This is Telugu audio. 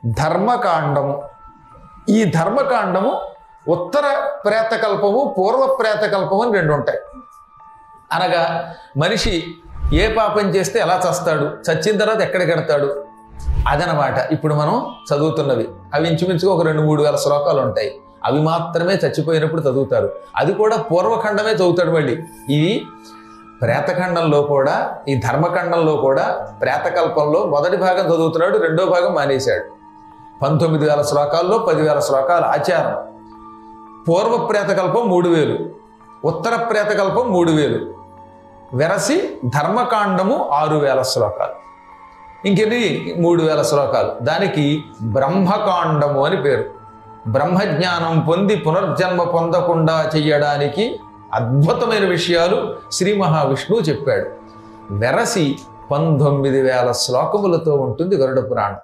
ధర్మకాండము. ఈ ధర్మకాండము ఉత్తర ప్రేతకల్పము, పూర్వ ప్రేతకల్పము అని రెండు ఉంటాయి. అనగా మనిషి ఏ పాపం చేస్తే ఎలా చస్తాడు, చచ్చిన తర్వాత ఎక్కడికి వెడతాడు అదనమాట. ఇప్పుడు మనం చదువుతున్నవి అవి ఇంచుమించుగా ఒక 2-3 వేల శ్లోకాలు ఉంటాయి. అవి మాత్రమే చచ్చిపోయినప్పుడు చదువుతారు. అది కూడా పూర్వఖండమే చదువుతాడు. మళ్ళీ ఇవి ప్రేతఖండంలో కూడా, ఈ ధర్మఖండంలో కూడా ప్రేతకల్పంలో మొదటి భాగం చదువుతున్నాడు, రెండో భాగం మానేశాడు. 19,000 శ్లోకాల్లో 10,000 శ్లోకాలు ఆచారం. పూర్వ ప్రేతకల్పం 3,000, ఉత్తర ప్రేతకల్పం 3,000, వెరసి ధర్మకాండము 6,000 శ్లోకాలు. ఇంకెన్ని 3,000 శ్లోకాలు. దానికి బ్రహ్మకాండము అని పేరు. బ్రహ్మజ్ఞానం పొంది పునర్జన్మ పొందకుండా చెయ్యడానికి అద్భుతమైన విషయాలు శ్రీ మహావిష్ణువు చెప్పాడు. వెరసి 19,000 శ్లోకములతో ఉంటుంది గరుడ పురాణం.